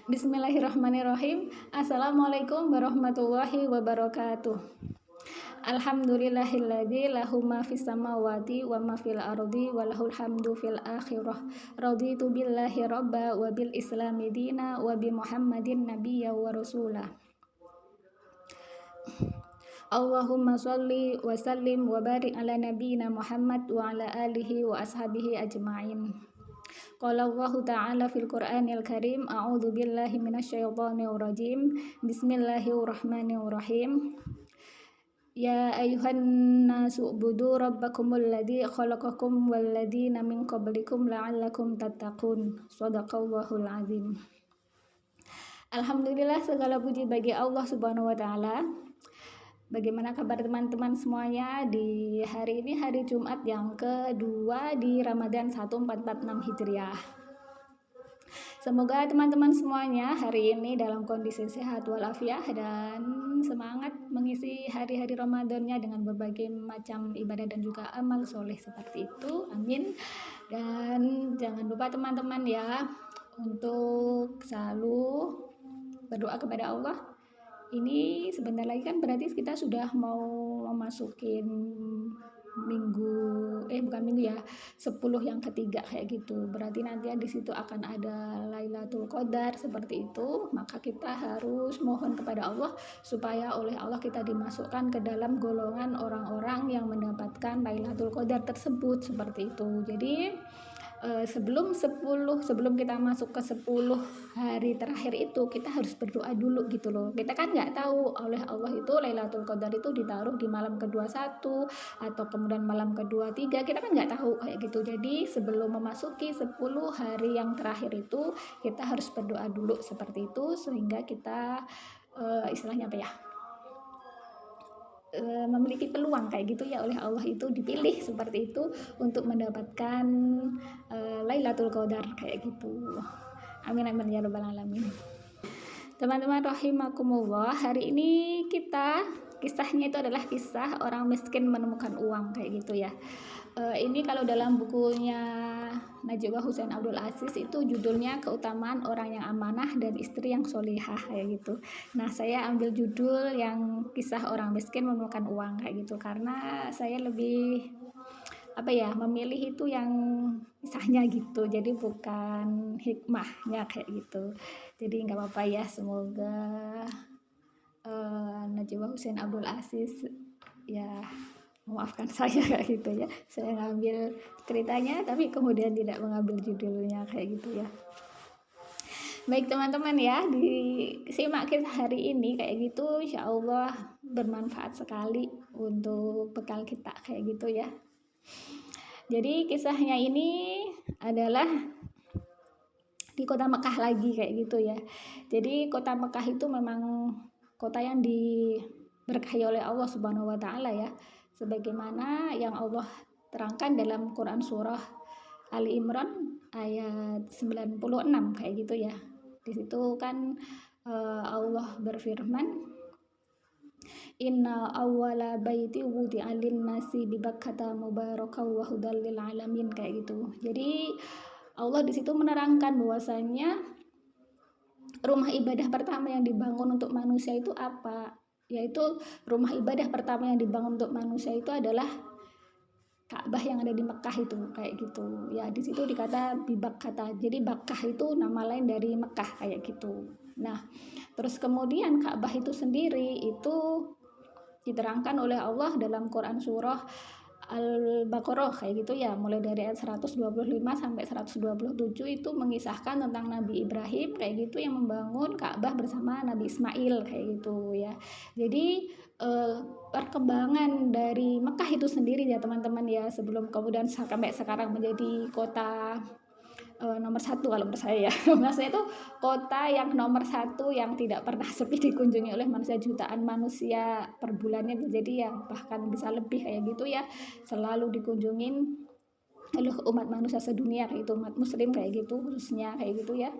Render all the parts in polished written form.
Bismillahirrahmanirrahim. Assalamualaikum warahmatullahi wabarakatuh. Alhamdulillahilladzi lahu ma fis samawati wa ma fil ardi wa lahul hamdu fil akhirah. Raditu billahi robba wa bil islami dina wa bi Muhammadin nabiyya wa rasulah. Allahumma sholli wa sallim wa barik ala nabiyyina Muhammad wa ala alihi wa ashabihi ajma'in. Qala Allah ta'ala fil Qur'anil Karim, a'udzu billahi minasyaitonir rajim. Bismillahirrahmanirrahim. Ya ayyuhan nasu ubudu rabbakumul ladzi khalaqakum wal ladzina min qablikum la'allakum tattaqun. Shadaqallahul azim. Alhamdulillah, segala puji bagi Allah Subhanahu wa taala. Bagaimana kabar teman-teman semuanya di hari ini, hari Jumat yang kedua di Ramadan 1446 Hijriah. Semoga teman-teman semuanya hari ini dalam kondisi sehat walafiat dan semangat mengisi hari-hari Ramadannya dengan berbagai macam ibadah dan juga amal soleh seperti itu. Amin. Dan jangan lupa teman-teman ya untuk selalu berdoa kepada Allah. Ini sebentar lagi kan berarti kita sudah mau memasukin bukan minggu ya, 10 yang ketiga kayak gitu. Berarti nanti di situ akan ada Lailatul Qadar seperti itu. Maka kita harus mohon kepada Allah supaya oleh Allah kita dimasukkan ke dalam golongan orang-orang yang mendapatkan Lailatul Qadar tersebut seperti itu. Jadi sebelum kita masuk ke 10 hari terakhir itu kita harus berdoa dulu gitu loh. Kita kan nggak tahu oleh Allah itu Lailatul Qadar itu ditaruh di malam ke-21 atau kemudian malam ke-23, kita kan nggak tahu kayak gitu. Jadi sebelum memasuki 10 hari yang terakhir itu kita harus berdoa dulu seperti itu sehingga kita istilahnya apa ya, memiliki peluang kayak gitu ya oleh Allah itu dipilih seperti itu untuk mendapatkan Lailatul Qadar kayak gitu. Amin amin ya rabbal alamin. Teman-teman rahimakumullah, hari ini kisahnya itu adalah kisah orang miskin menemukan uang kayak gitu ya. Ini kalau dalam bukunya Najwa Husain Abdul Aziz itu judulnya Keutamaan Orang yang Amanah dan Istri yang Solihah kayak gitu. Nah, saya ambil judul yang kisah orang miskin menemukan uang kayak gitu karena saya lebih memilih itu yang kisahnya gitu, jadi bukan hikmahnya kayak gitu. Jadi nggak apa-apa ya, semoga Najwa Husain Abdul Aziz ya memaafkan saya kayak gitu ya. Saya ngambil ceritanya tapi kemudian tidak mengambil judulnya kayak gitu ya. Baik teman-teman ya, disimak kisah hari ini kayak gitu, insya Allah bermanfaat sekali untuk bekal kita kayak gitu ya. Jadi kisahnya ini adalah di kota Mekah lagi kayak gitu ya. Jadi kota Mekah itu memang kota yang diberkahi oleh Allah Subhanahu wa taala ya. Sebagaimana yang Allah terangkan dalam Quran surah Ali Imran ayat 96 kayak gitu ya. Di situ kan Allah berfirman, Inna awwala baiti wudi'a lin-nasi bi Bakkata mubarakan wa hudal lil alamin kayak gitu. Jadi Allah di situ menerangkan bahwasanya rumah ibadah pertama yang dibangun untuk manusia itu apa? Yaitu rumah ibadah pertama yang dibangun untuk manusia itu adalah Ka'bah yang ada di Mekah itu kayak gitu. Ya di situ dikata bi Bakkata. Jadi Bakkah itu nama lain dari Mekah kayak gitu. Nah, terus kemudian Ka'bah itu sendiri itu diterangkan oleh Allah dalam Quran surah Al-Baqarah kayak gitu ya, mulai dari ayat 125 sampai 127 itu mengisahkan tentang Nabi Ibrahim kayak gitu yang membangun Ka'bah bersama Nabi Ismail kayak gitu ya. Jadi perkembangan dari Mekah itu sendiri ya teman-teman ya, sebelum kemudian sampai sekarang menjadi kota nomor 1 kalau menurut saya ya. Maksudnya itu kota yang nomor 1 yang tidak pernah sepi dikunjungi oleh manusia, jutaan manusia per bulannya, jadi ya bahkan bisa lebih kayak gitu ya, selalu dikunjungin oleh umat manusia sedunia kayak gitu, umat muslim kayak gitu khususnya kayak gitu ya.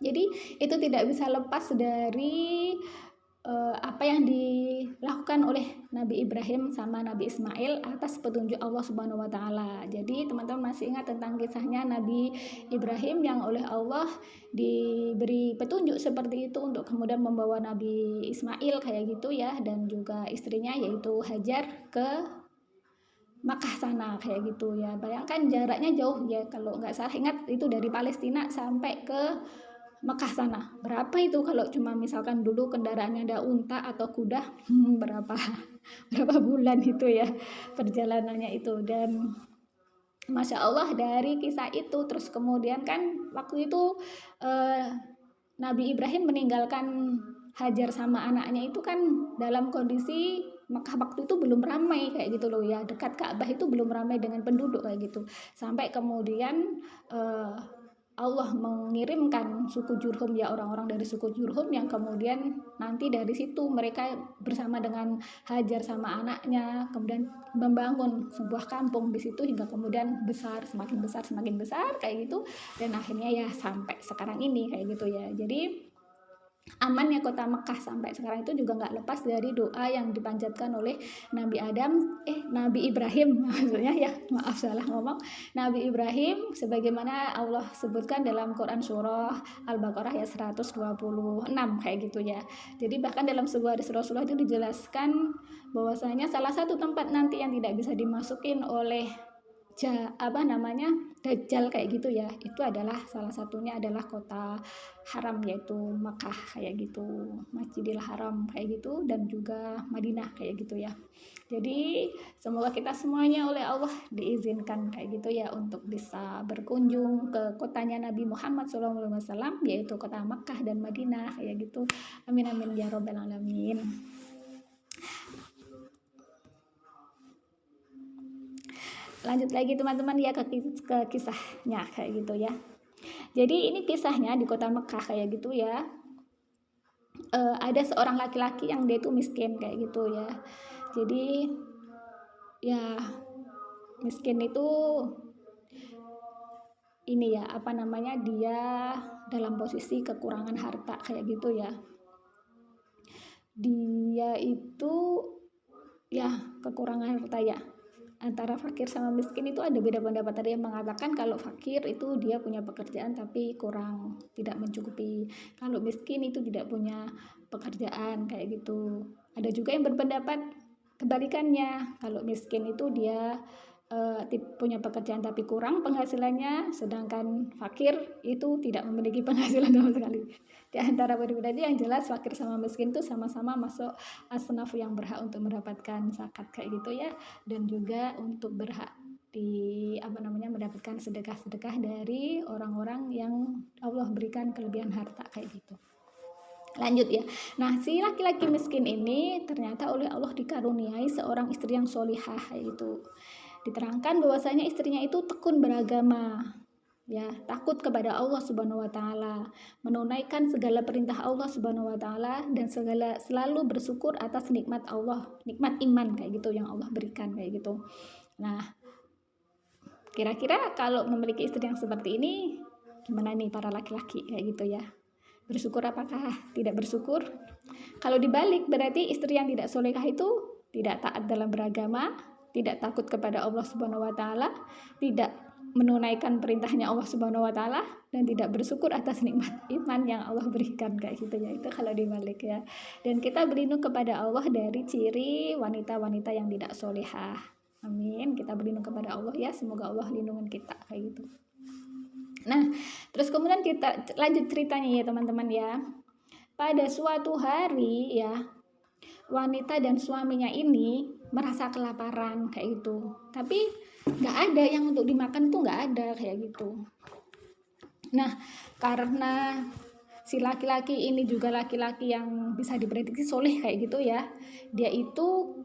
Jadi itu tidak bisa lepas dari apa yang dilakukan oleh Nabi Ibrahim sama Nabi Ismail atas petunjuk Allah Subhanahu wa taala. Jadi teman-teman masih ingat tentang kisahnya Nabi Ibrahim yang oleh Allah diberi petunjuk seperti itu untuk kemudian membawa Nabi Ismail kayak gitu ya, dan juga istrinya yaitu Hajar ke Makkah sana kayak gitu ya. Bayangkan jaraknya jauh ya, kalau nggak salah ingat itu dari Palestina sampai ke Mekah sana. Berapa itu kalau cuma misalkan dulu kendaraannya ada unta atau kuda, berapa berapa bulan itu ya perjalanannya itu. Dan Masya Allah dari kisah itu terus kemudian kan waktu itu Nabi Ibrahim meninggalkan Hajar sama anaknya itu kan dalam kondisi Mekah waktu itu belum ramai kayak gitu loh ya, dekat Ka'bah itu belum ramai dengan penduduk kayak gitu. Sampai kemudian Allah mengirimkan suku Jurhum ya, orang-orang dari suku Jurhum yang kemudian nanti dari situ mereka bersama dengan Hajar sama anaknya kemudian membangun sebuah kampung di situ hingga kemudian semakin besar kayak gitu, dan akhirnya ya sampai sekarang ini kayak gitu ya. Jadi amannya kota Mekah sampai sekarang itu juga nggak lepas dari doa yang dipanjatkan oleh Nabi Ibrahim maksudnya ya, maaf salah ngomong, Nabi Ibrahim sebagaimana Allah sebutkan dalam Quran surah Al-Baqarah ya 126 kayak gitu ya. Jadi bahkan dalam sebuah hadis Rasulullah itu dijelaskan bahwasanya salah satu tempat nanti yang tidak bisa dimasukin oleh Dajjal kayak gitu ya, itu adalah salah satunya adalah kota haram yaitu Makkah kayak gitu, Masjidil Haram kayak gitu, dan juga Madinah kayak gitu ya. Jadi semoga kita semuanya oleh Allah diizinkan kayak gitu ya untuk bisa berkunjung ke kotanya Nabi Muhammad SAW yaitu kota Makkah dan Madinah kayak gitu. Amin amin ya robbal alamin. Lanjut lagi teman-teman ya ke kisahnya kayak gitu ya. Jadi ini kisahnya di kota Mekah kayak gitu ya. Ada seorang laki-laki yang dia itu miskin kayak gitu ya. Jadi ya miskin itu ini ya dia dalam posisi kekurangan harta kayak gitu ya. Dia itu ya kekurangan harta ya. Antara fakir sama miskin itu ada beda pendapat. Ada yang mengatakan kalau fakir itu dia punya pekerjaan tapi kurang, tidak mencukupi. Kalau miskin itu tidak punya pekerjaan kayak gitu. Ada juga yang berpendapat kebalikannya, kalau miskin itu dia punya pekerjaan tapi kurang penghasilannya, sedangkan fakir itu tidak memiliki penghasilan sama sekali. Di antara berbeda yang jelas fakir sama miskin itu sama-sama masuk asnaf yang berhak untuk mendapatkan zakat kayak gitu ya, dan juga untuk berhak mendapatkan sedekah-sedekah dari orang-orang yang Allah berikan kelebihan harta kayak gitu. Lanjut ya. Nah, si laki-laki miskin ini ternyata oleh Allah dikaruniai seorang istri yang solihah kayak gitu. Diterangkan bahwasanya istrinya itu tekun beragama, ya, takut kepada Allah Subhanahu wa taala, menunaikan segala perintah Allah Subhanahu wa taala, dan selalu bersyukur atas nikmat Allah, nikmat iman kayak gitu yang Allah berikan kayak gitu. Nah, kira-kira kalau memiliki istri yang seperti ini gimana nih para laki-laki kayak gitu ya? Bersyukur apakah tidak bersyukur? Kalau dibalik berarti istri yang tidak solehah itu tidak taat dalam beragama, tidak takut kepada Allah Subhanahu wa taala, tidak menunaikan perintahnya Allah Subhanahu wa taala, dan tidak bersyukur atas nikmat iman yang Allah berikan kayak gitu ya. Itu kalau dibalik ya. Dan kita berlindung kepada Allah dari ciri wanita-wanita yang tidak solehah. Amin. Kita berlindung kepada Allah ya. Semoga Allah lindungi kita kayak gitu. Nah, terus kemudian kita lanjut ceritanya ya teman-teman ya. Pada suatu hari ya, wanita dan suaminya ini merasa kelaparan kayak gitu. Tapi nggak ada yang untuk dimakan tuh, nggak ada kayak gitu. Nah, karena si laki-laki ini juga laki-laki yang bisa diprediksi soleh kayak gitu ya, dia itu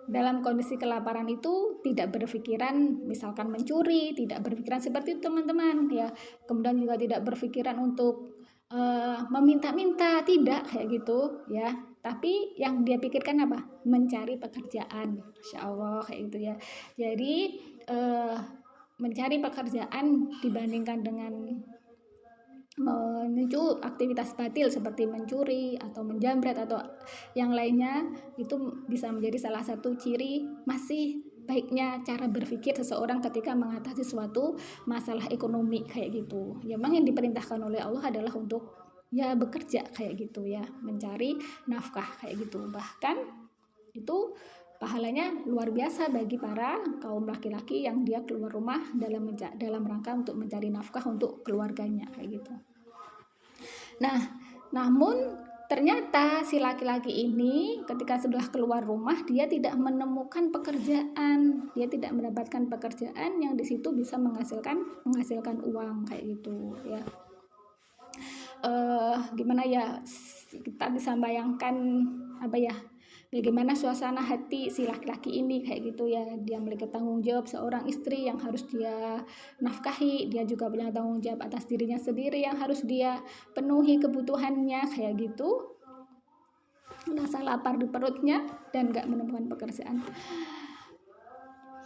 dalam kondisi kelaparan itu tidak berpikiran misalkan mencuri, tidak berpikiran seperti itu teman-teman ya. Kemudian juga tidak berpikiran untuk meminta-minta, tidak kayak gitu ya. Tapi yang dia pikirkan apa? Mencari pekerjaan. Masya Allah kayak gitu ya. Jadi mencari pekerjaan dibandingkan dengan memicu aktivitas batil seperti mencuri atau menjamret atau yang lainnya, itu bisa menjadi salah satu ciri masih baiknya cara berpikir seseorang ketika mengatasi suatu masalah ekonomi kayak gitu. Ya memang yang diperintahkan oleh Allah adalah untuk ya bekerja kayak gitu ya, mencari nafkah kayak gitu. Bahkan itu pahalanya luar biasa bagi para kaum laki-laki yang dia keluar rumah dalam rangka untuk mencari nafkah untuk keluarganya kayak gitu. Nah, namun ternyata si laki-laki ini ketika sudah keluar rumah dia tidak menemukan pekerjaan, dia tidak mendapatkan pekerjaan yang di situ bisa menghasilkan uang kayak gitu ya. Gimana ya, kita bisa bayangkan apa ya, bagaimana suasana hati si laki-laki ini kayak gitu ya. Dia memiliki tanggung jawab seorang istri yang harus dia nafkahi, dia juga punya tanggung jawab atas dirinya sendiri yang harus dia penuhi kebutuhannya kayak gitu. Rasa lapar di perutnya dan gak menemukan pekerjaan.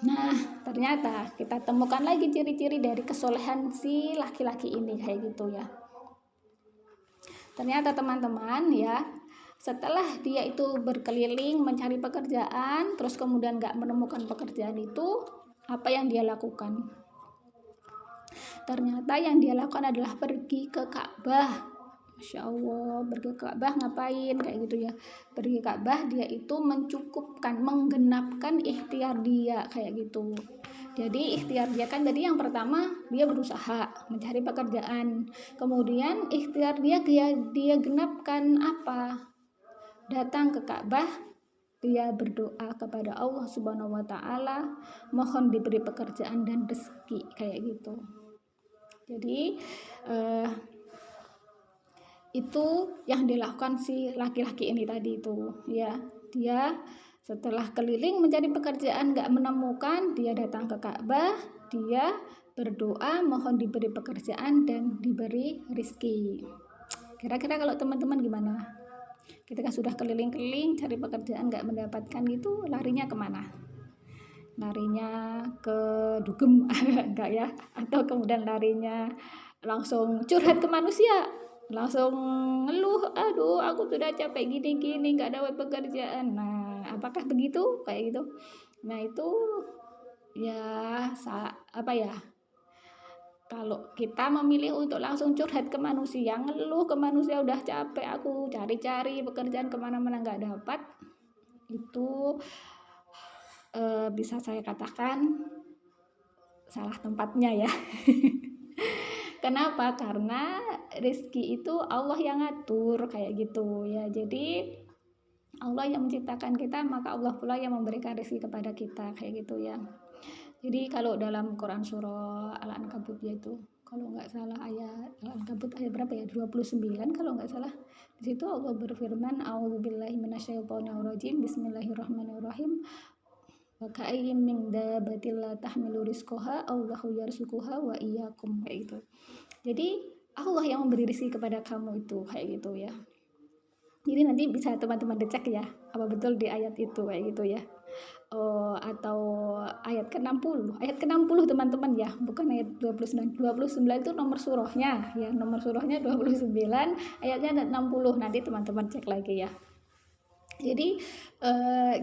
Nah, ternyata kita temukan lagi ciri-ciri dari kesolehan si laki-laki ini kayak gitu ya. Ternyata teman-teman ya, setelah dia itu berkeliling mencari pekerjaan, terus kemudian gak menemukan pekerjaan itu, apa yang dia lakukan? Ternyata yang dia lakukan adalah pergi ke Ka'bah. Masya Allah, pergi ke Ka'bah ngapain kayak gitu ya. Pergi ke Ka'bah dia itu menggenapkan ikhtiar dia kayak gitu. Jadi ikhtiar dia kan tadi yang pertama dia berusaha mencari pekerjaan. Kemudian ikhtiar dia genapkan apa? Datang ke Ka'bah, dia berdoa kepada Allah Subhanahu wa taala, mohon diberi pekerjaan dan rezeki kayak gitu. Jadi itu yang dilakukan si laki-laki ini tadi itu ya. Dia setelah keliling mencari pekerjaan gak menemukan, dia datang ke Ka'bah, dia berdoa mohon diberi pekerjaan dan diberi rezeki. Kira-kira kalau teman-teman gimana? Ketika sudah keliling-keliling cari pekerjaan gak mendapatkan gitu, larinya kemana? Larinya ke dugem enggak ya? Atau kemudian larinya langsung curhat ke manusia, langsung ngeluh, aduh aku sudah capek gini-gini gak dapat pekerjaan. Nah, apakah begitu kayak gitu? Nah, itu ya apa ya, kalau kita memilih untuk langsung curhat ke manusia, ngeluh ke manusia, udah capek aku cari-cari pekerjaan kemana-mana gak dapat, itu bisa saya katakan salah tempatnya ya. Kenapa? Karena rezeki itu Allah yang ngatur kayak gitu ya. Jadi Allah yang menciptakan kita, maka Allah pula yang memberikan rezeki kepada kita kayak gitu ya. Jadi kalau dalam Quran surah Al-Ankabut yaitu kalau nggak salah ayat Al-Ankabut ayat berapa ya, 29 kalau nggak salah, di situ Allah berfirman, a'udzubillahi minasyaitonirrajim, bismillahirrahmanirrahim, wa ka'ayyin min dabbatin la tahmilu rizqaha Allahu yarzuquha wa iyyakum kayak gitu. Jadi Allah yang memberi rezeki kepada kamu itu kayak gitu ya. Jadi nanti bisa teman-teman dicek ya apa betul di ayat itu kayak gitu ya. Atau ayat ke-60. Ayat ke-60 teman-teman ya, bukan ayat 29. 29 itu nomor surahnya ya, nomor surahnya 29, ayatnya ada 60. Nanti teman-teman cek lagi ya. Jadi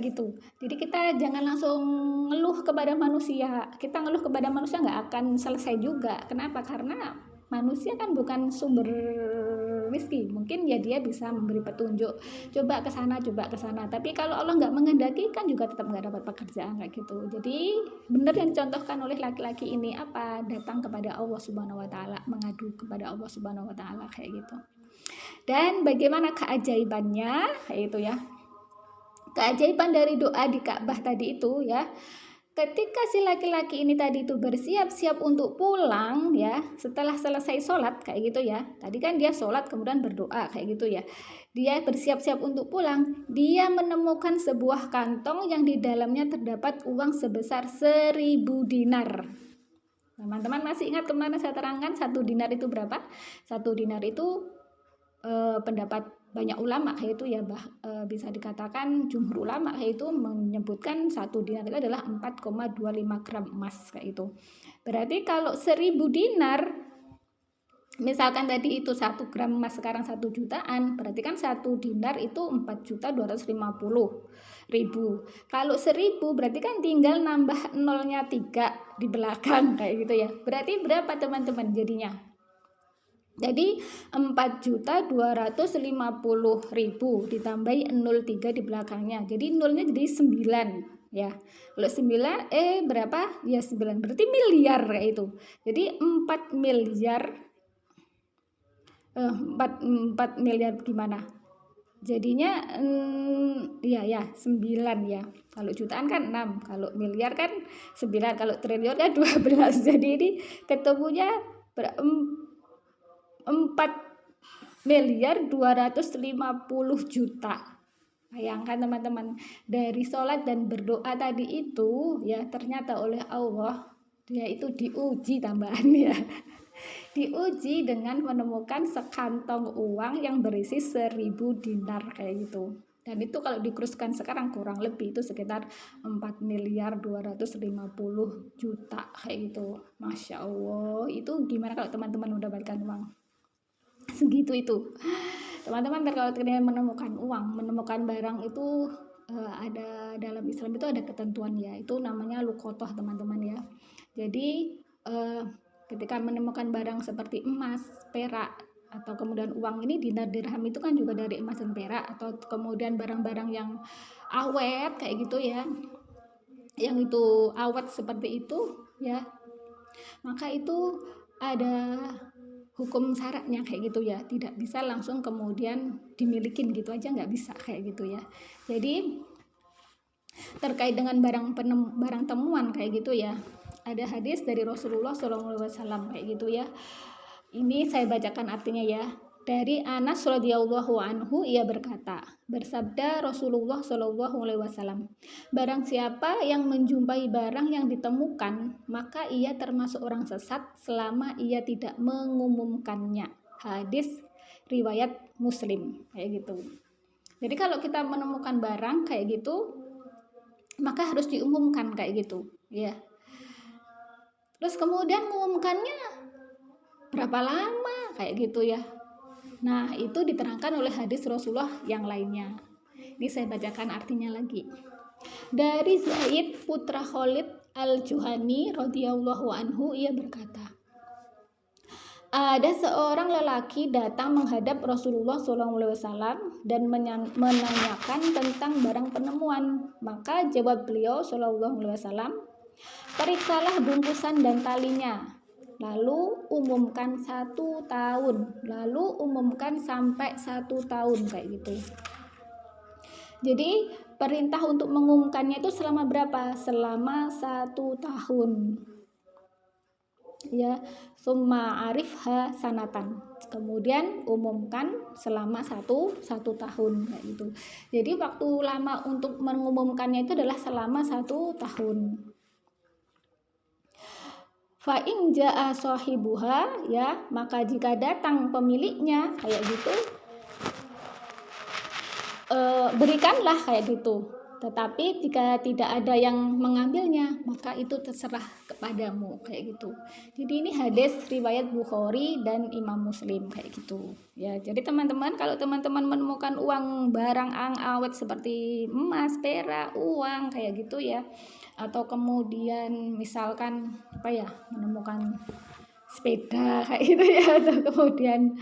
gitu. Jadi kita jangan langsung ngeluh kepada manusia. Kita ngeluh kepada manusia nggak akan selesai juga. Kenapa? Karena manusia kan bukan sumber rezeki. Mungkin ya dia bisa memberi petunjuk, coba ke sana, coba ke sana. Tapi kalau Allah nggak menghendaki kan juga tetap nggak dapat pekerjaan kayak gitu. Jadi benar yang dicontohkan oleh laki-laki ini apa? Datang kepada Allah Subhanahu wa taala, mengadu kepada Allah Subhanahu wa taala kayak gitu. Dan bagaimana keajaibannya kayak itu ya. Keajaiban dari doa di Ka'bah tadi itu ya. Ketika si laki-laki ini tadi itu bersiap-siap untuk pulang ya, setelah selesai sholat kayak gitu ya. Tadi kan dia sholat kemudian berdoa kayak gitu ya. Dia bersiap-siap untuk pulang, dia menemukan sebuah kantong yang di dalamnya terdapat uang sebesar 1000 dinar. Teman-teman masih ingat kemarin saya terangkan 1 dinar itu berapa? 1 dinar itu pendapat banyak ulama yaitu ya bisa dikatakan jumhur ulama yaitu menyebutkan 1 dinar itu adalah 4,25 gram emas kayak itu. Berarti kalau 1000 dinar Misalkan tadi itu 1 gram emas sekarang 1 jutaan, berarti kan 1 dinar itu 4.250.000. Kalau 1.000 berarti kan tinggal nambah nolnya 3 di belakang kayak gitu ya. Berarti berapa teman-teman jadinya? Jadi 4.250.000 ditambahi 03 di belakangnya. Jadi nolnya jadi 9 ya. Kalau 9 berapa? Ya 9. Berarti miliar kayak itu. Jadi 4 miliar 4 miliar gimana? Jadinya ya 9 ya. Kalau jutaan kan 6, kalau miliar kan 9, kalau triliun kan 12. Jadi ini ketemunya 4.250.000.000. Bayangkan teman-teman, dari sholat dan berdoa tadi itu ya ternyata oleh Allah dia itu diuji tambahan ya. Diuji dengan menemukan sekantong uang yang berisi 1.000 dinar kayak gitu. Dan itu kalau dikuruskan sekarang kurang lebih itu sekitar 4.250.000.000 kayak gitu. Masya Allah, itu gimana kalau teman-teman mendapatkan uang segitu itu? Teman-teman, kalau kalian menemukan barang itu ada dalam Islam itu ada ketentuan ya, itu namanya luqotoh teman-teman ya. Jadi ketika menemukan barang seperti emas, perak, atau kemudian uang ini dinar dirham itu kan juga dari emas dan perak, atau kemudian barang-barang yang awet kayak gitu ya, yang itu awet seperti itu ya, maka itu ada hukum syaratnya kayak gitu ya, tidak bisa langsung kemudian dimilikin gitu aja, nggak bisa kayak gitu ya. Jadi terkait dengan barang temuan kayak gitu ya, ada hadis dari Rasulullah SAW kayak gitu ya. Ini saya bacakan artinya ya. Dari Anas radhiyallahu anhu, ia berkata, bersabda Rasulullah SAW, barang siapa yang menjumpai barang yang ditemukan, maka ia termasuk orang sesat selama ia tidak mengumumkannya. Hadis riwayat Muslim kayak gitu. Jadi kalau kita menemukan barang kayak gitu, maka harus diumumkan kayak gitu ya. Terus kemudian mengumumkannya berapa lama kayak gitu ya. Nah, itu diterangkan oleh hadis Rasulullah yang lainnya. Ini saya bacakan artinya lagi. Dari Zaid putra Khalid al-Juhani radhiyallahu anhu, ia berkata, ada seorang lelaki datang menghadap Rasulullah SAW dan menanyakan tentang barang penemuan. Maka jawab beliau SAW, periksalah bungkusan dan talinya, lalu umumkan 1 tahun, lalu umumkan sampai 1 tahun kayak gitu. Jadi perintah untuk mengumumkannya itu selama berapa? Selama 1 tahun ya. Summa arifha sanatan, kemudian umumkan selama 1 tahun kayak gitu. Jadi waktu lama untuk mengumumkannya itu adalah selama 1 tahun. Fa in jaa sahibuha ya, maka jika datang pemiliknya kayak gitu, berikanlah kayak gitu. Tetapi jika tidak ada yang mengambilnya, maka itu terserah kepadamu kayak gitu. Jadi ini hadis riwayat Bukhari dan Imam Muslim kayak gitu ya. Jadi teman-teman, kalau teman-teman menemukan uang barang awet seperti emas, perak, uang kayak gitu ya, atau kemudian misalkan menemukan sepeda kayak gitu ya, atau kemudian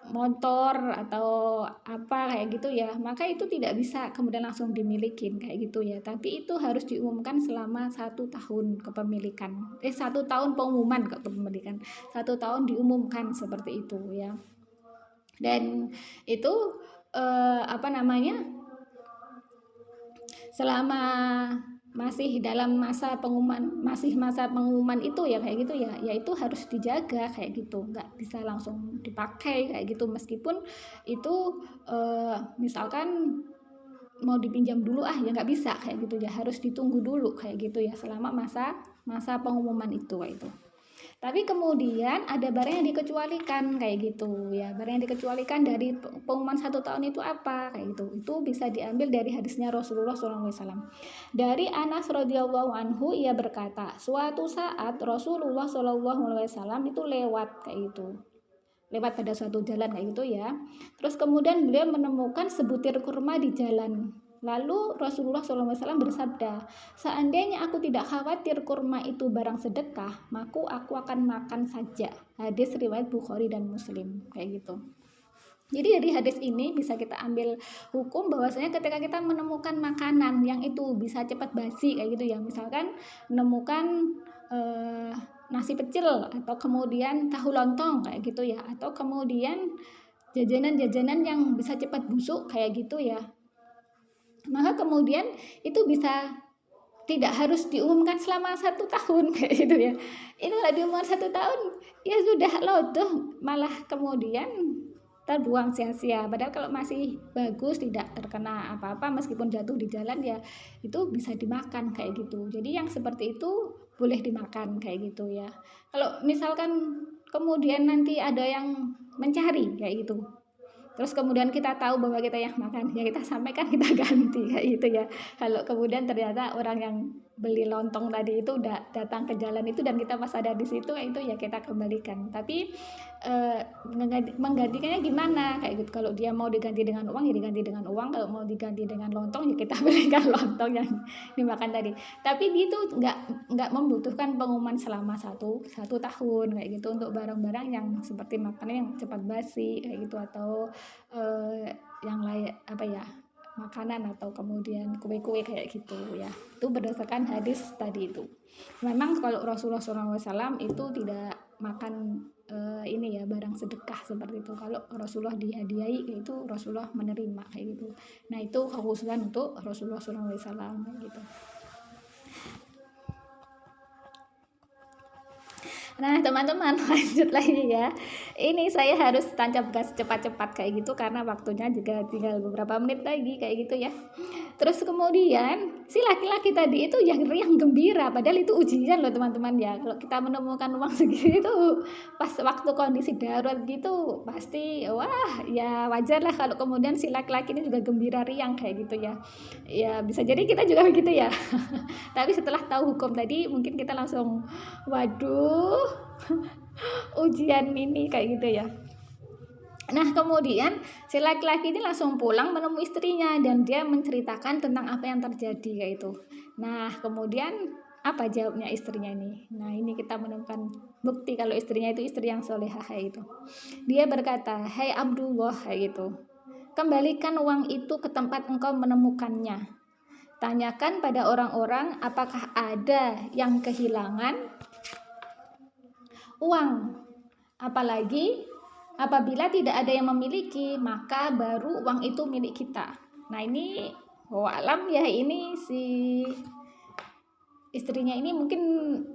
motor atau apa kayak gitu ya, maka itu tidak bisa kemudian langsung dimilikin kayak gitu ya, tapi itu harus diumumkan selama 1 tahun kepemilikan 1 tahun pengumuman kepemilikan, 1 tahun diumumkan seperti itu ya. Dan itu selama masih dalam masa pengumuman itu ya kayak gitu ya, itu harus dijaga kayak gitu, nggak bisa langsung dipakai kayak gitu, meskipun itu misalkan mau dipinjam dulu ya nggak bisa kayak gitu ya, harus ditunggu dulu kayak gitu ya selama masa pengumuman itu kayak itu. Tapi kemudian ada barang yang dikecualikan kayak gitu ya. Barang yang dikecualikan dari pengumuman 1 tahun itu apa kayak gitu. Itu bisa diambil dari hadisnya Rasulullah SAW. Dari Anas radhiyallahu anhu, ia berkata, suatu saat Rasulullah SAW itu lewat kayak gitu. Lewat pada suatu jalan kayak gitu ya. Terus kemudian beliau menemukan sebutir kurma di jalan. Lalu Rasulullah SAW bersabda, seandainya aku tidak khawatir kurma itu barang sedekah, maka aku akan makan saja. Hadis riwayat Bukhari dan Muslim kayak gitu. Jadi dari hadis ini bisa kita ambil hukum bahwasanya ketika kita menemukan makanan yang itu bisa cepat basi kayak gitu ya, misalkan menemukan nasi pecel atau kemudian tahu lontong kayak gitu ya, atau kemudian jajanan-jajanan yang bisa cepat busuk kayak gitu ya, maka kemudian itu bisa tidak harus diumumkan selama 1 tahun kayak gitu ya. Itu kalau diumumkan 1 tahun ya sudah lodoh, malah kemudian terbuang sia-sia. Padahal kalau masih bagus, tidak terkena apa-apa meskipun jatuh di jalan ya itu bisa dimakan kayak gitu. Jadi yang seperti itu boleh dimakan kayak gitu ya. Kalau misalkan kemudian nanti ada yang mencari kayak gitu, terus kemudian kita tahu bahwa kita yang makan, ya kita sampaikan, kita ganti kayak gitu ya. Kalau kemudian ternyata orang yang beli lontong tadi itu udah datang ke jalan itu dan kita pas ada di situ, itu ya kita kembalikan. Tapi menggantikannya gimana kayak gitu. Kalau dia mau diganti dengan uang ya diganti dengan uang, kalau mau diganti dengan lontong ya kita belikan lontong yang dimakan tadi. Tapi itu nggak membutuhkan pengumuman selama satu tahun kayak gitu untuk barang-barang yang seperti makanan yang cepat basi kayak gitu, atau yang lain apa ya, makanan atau kemudian kue-kue kayak gitu ya. Itu berdasarkan hadis tadi itu. Memang kalau Rasulullah SAW itu tidak makan ini ya, barang sedekah seperti itu. Kalau Rasulullah dihadiahi itu Rasulullah menerima kayak gitu. Nah itu kekhususan untuk Rasulullah SAW gitu. Nah teman-teman, lanjut lagi ya. Ini saya harus tancap gas cepat-cepat kayak gitu karena waktunya juga tinggal beberapa menit lagi kayak gitu ya. Terus kemudian si laki-laki tadi itu yang riang gembira, padahal itu ujian loh teman-teman ya. Kalau kita menemukan uang segitu pas waktu kondisi darurat gitu, pasti wah ya wajar lah kalau kemudian si laki-laki ini juga gembira riang kayak gitu ya. Ya bisa jadi kita juga begitu ya. Tapi setelah tahu hukum tadi mungkin kita langsung waduh ujian ini kayak gitu ya. Nah kemudian si laki-laki ini langsung pulang menemui istrinya dan dia menceritakan tentang apa yang terjadi kayak itu. Nah kemudian apa jawabnya istrinya ini? Nah ini kita menemukan bukti kalau istrinya itu istri yang solehah kayak itu. Dia berkata, hai Abdullah kayak gitu, kembalikan uang itu ke tempat engkau menemukannya. Tanyakan pada orang-orang apakah ada yang kehilangan uang, apalagi apabila tidak ada yang memiliki, maka baru uang itu milik kita. Nah ini alam ya, ini si istrinya ini mungkin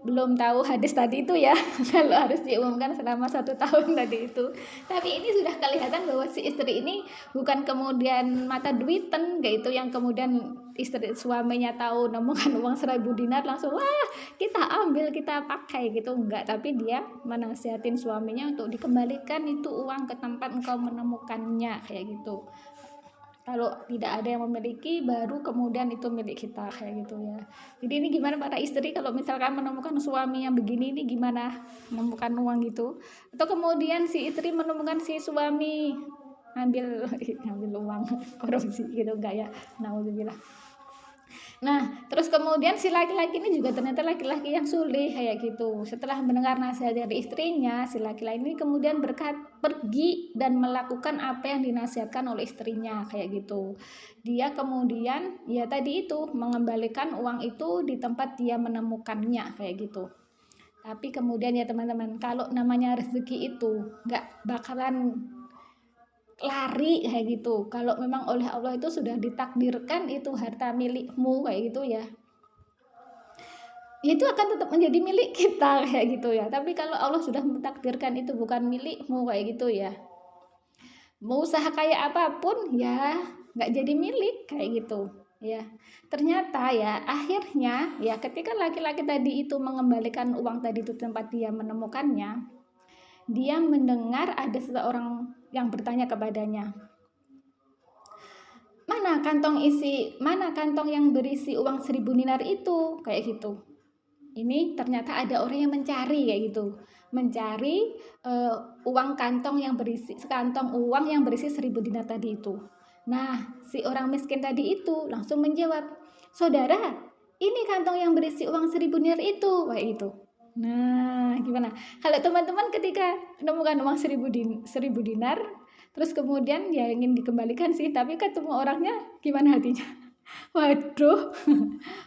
belum tahu hadis tadi itu ya. Kalau harus diumumkan selama 1 tahun tadi itu. Tapi ini sudah kelihatan bahwa si istri ini bukan kemudian mata duitan kayak itu, yang kemudian istri suaminya tahu nemukan uang 1.000 dinar langsung wah kita ambil kita pakai gitu, enggak. Tapi dia menasihatin suaminya untuk dikembalikan itu uang ke tempat engkau menemukannya kayak gitu. Kalau tidak ada yang memiliki, baru kemudian itu milik kita kayak gitu ya. Jadi ini gimana para istri kalau misalkan menemukan suami yang begini, ini gimana menemukan uang gitu? Atau kemudian si istri menemukan si suami ngambil uang korupsi gitu, enggak ya? Nauzubillah. Nah, terus kemudian si laki-laki ini juga ternyata laki-laki yang sulih kayak gitu. Setelah mendengar nasihat dari istrinya, si laki-laki ini kemudian pergi dan melakukan apa yang dinasihatkan oleh istrinya kayak gitu. Dia kemudian ya tadi itu mengembalikan uang itu di tempat dia menemukannya kayak gitu. Tapi kemudian ya teman-teman, kalau namanya rezeki itu nggak bakalan lari kayak gitu. Kalau memang oleh Allah itu sudah ditakdirkan itu harta milikmu kayak gitu ya, itu akan tetap menjadi milik kita kayak gitu ya. Tapi kalau Allah sudah mentakdirkan itu bukan milikmu kayak gitu ya, mau usaha kayak apapun ya nggak jadi milik kayak gitu. Ya, ternyata ya akhirnya ya ketika laki-laki tadi itu mengembalikan uang tadi itu tempat dia menemukannya, dia mendengar ada seseorang yang bertanya kepadanya, mana kantong yang berisi uang 1000 dinar itu, kayak gitu. Ini ternyata ada orang yang mencari kayak gitu, mencari uang kantong yang berisi sekantong uang yang berisi 1000 dinar tadi itu. Nah, si orang miskin tadi itu langsung menjawab, saudara, ini kantong yang berisi uang 1000 dinar itu, kayak gitu. Nah, gimana? Kalau teman-teman ketika menemukan uang 1000 dinar, terus kemudian ya ingin dikembalikan sih, tapi ketemu orangnya, gimana hatinya? Waduh,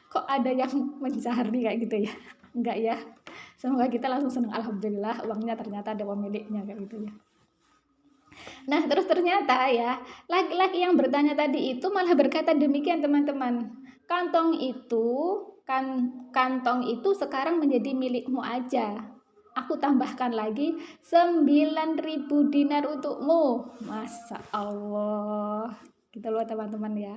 kok ada yang mencari kayak gitu ya? Enggak ya. Semoga kita langsung senang, alhamdulillah uangnya ternyata ada pemiliknya kayak gitu ya. Nah, terus ternyata ya, laki-laki yang bertanya tadi itu malah berkata demikian, teman-teman. Kantong itu sekarang menjadi milikmu aja. Aku tambahkan lagi 9.000 dinar untukmu. Masya Allah. Kita lihat teman-teman ya.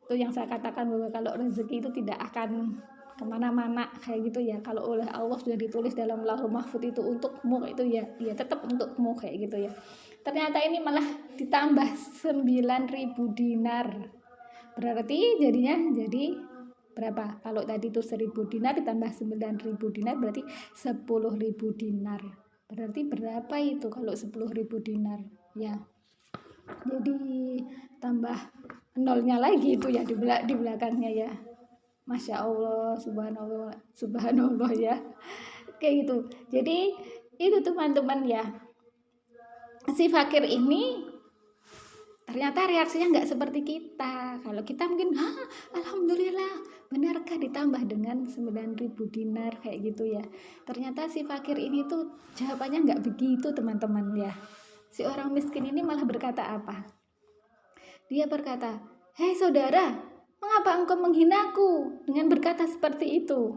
Itu yang saya katakan bahwa kalau rezeki itu tidak akan kemana-mana kayak gitu ya. Kalau oleh Allah sudah ditulis dalam Lauhul Mahfuz itu untukmu, itu ya tetap untukmu kayak gitu ya. Ternyata ini malah ditambah 9.000 dinar. Berarti jadinya jadi berapa? Kalau tadi itu 1000 dinar ditambah 9.000 dinar berarti 10.000 dinar. Berarti berapa itu kalau 10.000 dinar? Ya. Jadi tambah nolnya lagi itu ya di belakangnya ya. Masya Allah, subhanallah ya. Kayak gitu. Jadi itu teman-teman ya. Si fakir ini ternyata reaksinya nggak seperti kita. Kalau kita mungkin, alhamdulillah, benarkah ditambah dengan 9.000 dinar kayak gitu ya. Ternyata si fakir ini tuh jawabannya nggak begitu teman-teman ya. Si orang miskin ini malah berkata apa? Dia berkata, hei saudara, mengapa engkau menghinaku dengan berkata seperti itu?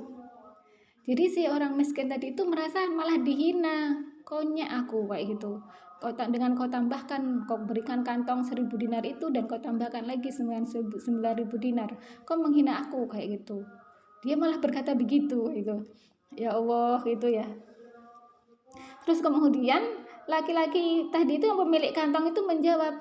Jadi si orang miskin tadi itu merasa malah dihina, konyak aku kayak gitu. Dengan kau tambahkan, kau berikan kantong 1000 dinar itu dan kau tambahkan lagi 9.000 dinar, kau menghina aku kayak gitu. Dia malah berkata begitu gitu. Ya Allah gitu ya. Terus kemudian laki-laki tadi itu yang pemilik kantong itu menjawab,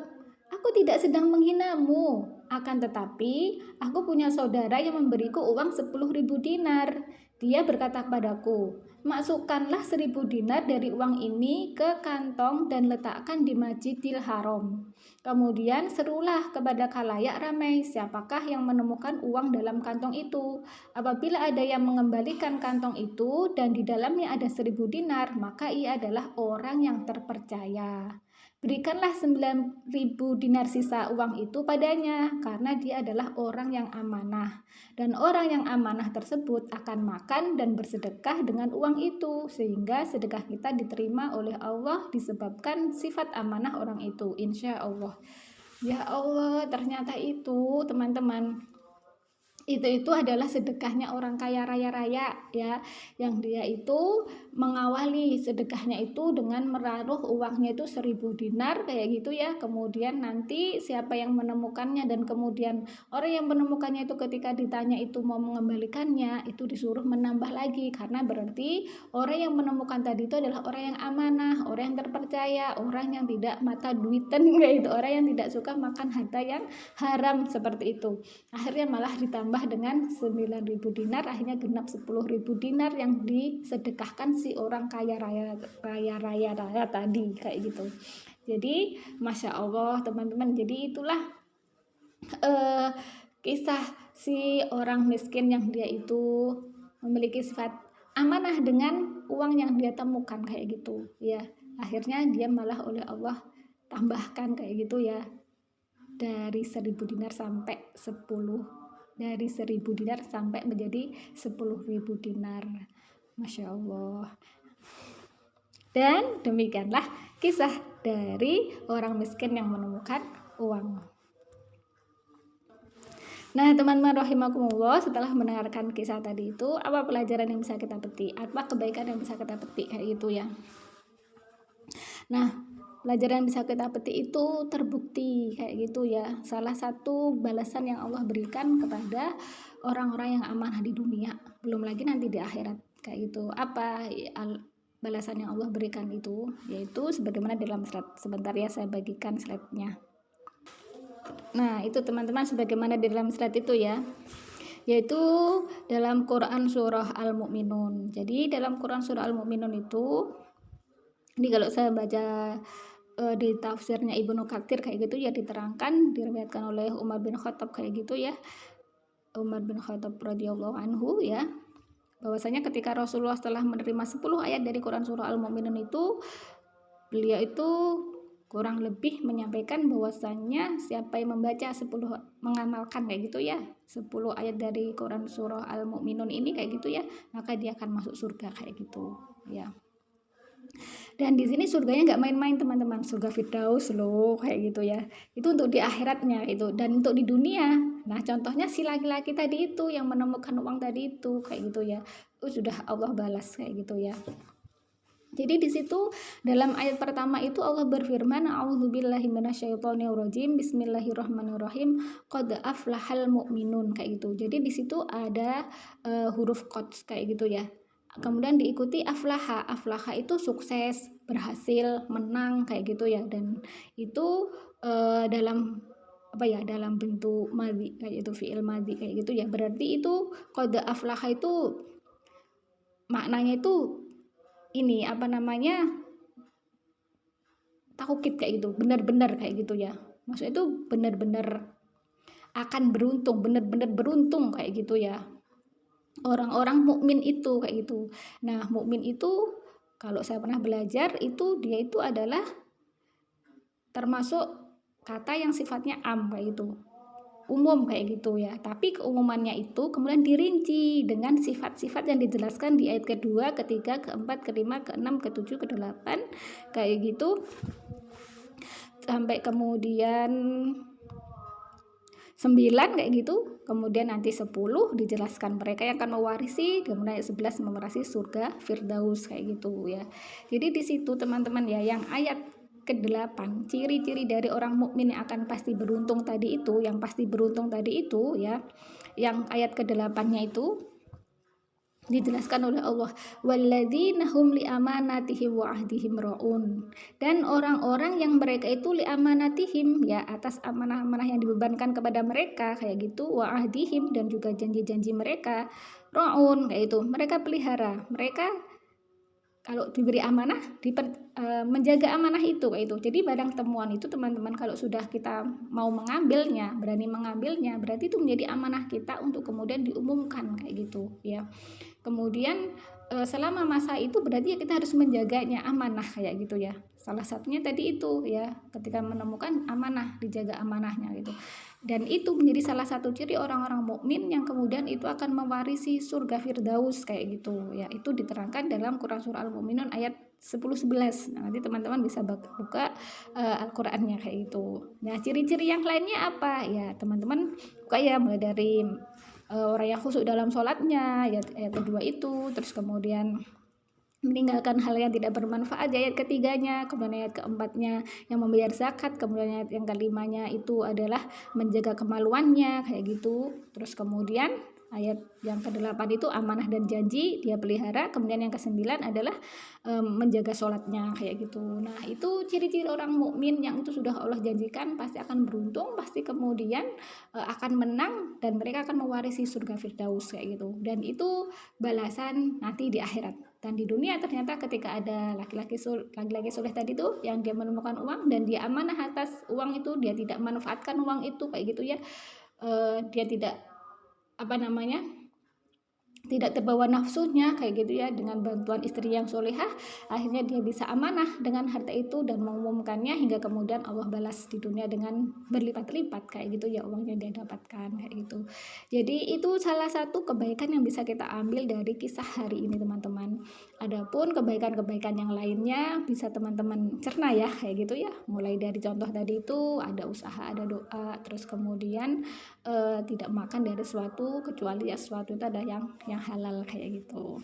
aku tidak sedang menghinamu, akan tetapi aku punya saudara yang memberiku uang 10.000 dinar. Dia berkata padaku, masukkanlah 1000 dinar dari uang ini ke kantong dan letakkan di Masjidil Haram. Kemudian serulah kepada khalayak ramai siapakah yang menemukan uang dalam kantong itu. Apabila ada yang mengembalikan kantong itu dan di dalamnya ada 1000 dinar, maka ia adalah orang yang terpercaya. Berikanlah 9.000 dinar sisa uang itu padanya, karena dia adalah orang yang amanah. Dan orang yang amanah tersebut akan makan dan bersedekah dengan uang itu, sehingga sedekah kita diterima oleh Allah disebabkan sifat amanah orang itu, insya Allah. Ya Allah, ternyata itu teman-teman, itu adalah sedekahnya orang kaya raya ya, yang dia itu mengawali sedekahnya itu dengan menaruh uangnya itu 1000 dinar kayak gitu ya. Kemudian nanti siapa yang menemukannya dan kemudian orang yang menemukannya itu ketika ditanya itu mau mengembalikannya, itu disuruh menambah lagi, karena berarti orang yang menemukan tadi itu adalah orang yang amanah, orang yang terpercaya, orang yang tidak mata duitan kayak itu, orang yang tidak suka makan harta yang haram seperti itu. Akhirnya malah ditambah dengan 9.000 dinar, akhirnya genap 10.000 dinar yang disedekahkan si orang kaya raya tadi kayak gitu. Jadi Masya Allah teman-teman, jadi itulah kisah si orang miskin yang dia itu memiliki sifat amanah dengan uang yang dia temukan kayak gitu ya. Akhirnya dia malah oleh Allah tambahkan kayak gitu ya, dari 1000 dinar sampai 10, dari 1000 dinar sampai menjadi 10.000 dinar. Masya Allah. Dan demikianlah kisah dari orang miskin yang menemukan uang. Nah teman-teman rahimakumullah, setelah mendengarkan kisah tadi itu, apa pelajaran yang bisa kita petik, apa kebaikan yang bisa kita petik kayak gitu ya. Nah pelajaran yang bisa kita petik itu terbukti kayak gitu ya. Salah satu balasan yang Allah berikan kepada orang-orang yang amanah di dunia, belum lagi nanti di akhirat kayak gitu. Apa balasan yang Allah berikan itu, yaitu sebagaimana dalam slide. Sebentar ya, saya bagikan slide-nya. Nah, itu teman-teman sebagaimana di dalam slide itu ya, yaitu dalam Quran surah Al-Mu'minun. Jadi dalam Quran surah Al-Mu'minun itu, ini kalau saya baca di tafsirnya Ibnu Katsir kayak gitu ya, diterangkan, diriwayatkan oleh Umar bin Khattab kayak gitu ya, Umar bin Khattab radhiyallahu anhu ya, bahwasanya ketika Rasulullah setelah menerima 10 ayat dari Quran surah Al-Mu'minun itu, beliau itu kurang lebih menyampaikan bahwasanya siapa yang membaca 10, mengamalkan kayak gitu ya, 10 ayat dari Quran surah Al-Mu'minun ini kayak gitu ya, maka dia akan masuk surga kayak gitu ya. Dan di sini surganya nggak main-main teman-teman, surga Firdaus loh kayak gitu ya. Itu untuk di akhiratnya itu, dan untuk di dunia. Nah contohnya si laki-laki tadi itu yang menemukan uang tadi itu kayak gitu ya, itu sudah Allah balas kayak gitu ya. Jadi di situ dalam ayat pertama itu Allah berfirman, a'udzubillahi minasyaitonirrajim, bismillahirrahmanirrahim, qad aflahal mu'minun kayak gitu. Jadi di situ ada huruf qad kayak gitu ya. Kemudian diikuti aflaha. Aflaha itu sukses, berhasil, menang kayak gitu ya. Dan itu dalam apa ya, dalam bentuk madhi kayak itu, fi'il madhi kayak gitu ya. Berarti itu qad aflaha itu maknanya itu ini apa namanya, taukid kayak gitu, benar-benar kayak gitu ya, maksudnya itu benar-benar akan beruntung, benar-benar beruntung kayak gitu ya, orang-orang mukmin itu kayak gitu. Nah mukmin itu kalau saya pernah belajar itu, dia itu adalah termasuk kata yang sifatnya am kayak gitu, umum kayak gitu ya, tapi keumumannya itu kemudian dirinci dengan sifat-sifat yang dijelaskan di ayat kedua, ketiga, keempat, kelima, keenam, ketujuh, kedelapan kayak gitu, sampai kemudian 9 kayak gitu, kemudian nanti 10 dijelaskan mereka yang akan mewarisi, kemudian ayat 11 mewarisi surga Firdaus kayak gitu ya. Jadi di situ teman-teman ya, yang ayat ke-8, ciri-ciri dari orang mukmin yang akan pasti beruntung tadi itu, yang pasti beruntung tadi itu ya, yang ayat ke-8-nya itu dijelaskan oleh Allah, walladzina hum li amanatihim wa ahdihim raun, dan orang-orang yang mereka itu li amanatihim ya, atas amanah-amanah yang dibebankan kepada mereka kayak gitu, wa ahdihim, dan juga janji-janji mereka, raun kayak itu, mereka pelihara, mereka kalau diberi amanah menjaga amanah itu kayak itu. Jadi barang temuan itu teman-teman, kalau sudah kita mau mengambilnya, berani mengambilnya, berarti itu menjadi amanah kita untuk kemudian diumumkan kayak gitu ya. Kemudian selama masa itu berarti kita harus menjaganya, amanah kayak gitu ya. Salah satunya tadi itu ya, ketika menemukan amanah, dijaga amanahnya gitu. Dan itu menjadi salah satu ciri orang-orang mukmin yang kemudian itu akan mewarisi surga Firdaus kayak gitu ya. Itu diterangkan dalam Quran surah Al-Mu'minun ayat 10-11. Nah, nanti teman-teman bisa buka Al-Qur'annya kayak gitu. Nah, ciri-ciri yang lainnya apa? Ya, teman-teman buka ya, mulai dari orang yang khusyuk dalam sholatnya, ayat kedua itu, terus kemudian meninggalkan hal yang tidak bermanfaat, ayat ketiganya, kemudian ayat keempatnya yang membayar zakat, kemudian ayat yang kelimanya itu adalah menjaga kemaluannya kayak gitu, terus kemudian ayat yang ke-8 itu amanah dan janji dia pelihara, kemudian yang ke-9 adalah menjaga sholatnya kayak gitu. Nah itu ciri-ciri orang mukmin yang itu sudah Allah janjikan pasti akan beruntung, pasti kemudian akan menang, dan mereka akan mewarisi surga Firdaus kayak gitu. Dan itu balasan nanti di akhirat. Dan di dunia ternyata ketika ada laki-laki soleh tadi tuh yang dia menemukan uang dan dia amanah atas uang itu, dia tidak manfaatkan uang itu kayak gitu ya, dia tidak tidak terbawa nafsunya kayak gitu ya, dengan bantuan istri yang solehah, akhirnya dia bisa amanah dengan harta itu dan mengumumkannya, hingga kemudian Allah balas di dunia dengan berlipat-lipat kayak gitu ya uangnya dia dapatkan kayak gitu. Jadi itu salah satu kebaikan yang bisa kita ambil dari kisah hari ini teman-teman. Adapun kebaikan-kebaikan yang lainnya bisa teman-teman cerna ya kayak gitu ya, mulai dari contoh tadi itu ada usaha, ada doa, terus kemudian tidak makan dari sesuatu kecuali ya sesuatu itu ada yang halal kayak gitu.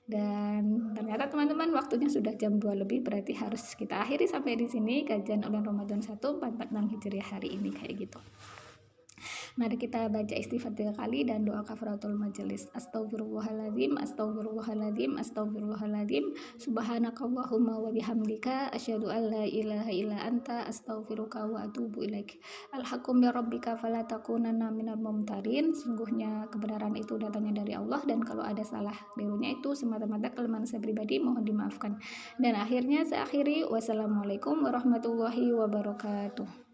Dan ternyata teman-teman waktunya sudah jam 2 lebih, berarti harus kita akhiri sampai di sini kajian bulan Ramadan 1446 Hijriah hari ini kayak gitu. Mari kita baca istighfar 3 kali dan doa kafaratul majelis. Astagfirullahaladzim, astagfirullahaladzim, astagfirullahaladzim. Subhanakallahumma wa bihamdika asyhadu an la ilaha illa anta astaghfiruka wa atubu ilaik. Alhaqqum bi rabbika fala takunanna minal mumtarin. Sungguhnya kebenaran itu datangnya dari Allah, dan kalau ada salah kelirunya itu semata-mata kelemahan saya pribadi, mohon dimaafkan. Dan akhirnya saya akhiri, wassalamualaikum warahmatullahi wabarakatuh.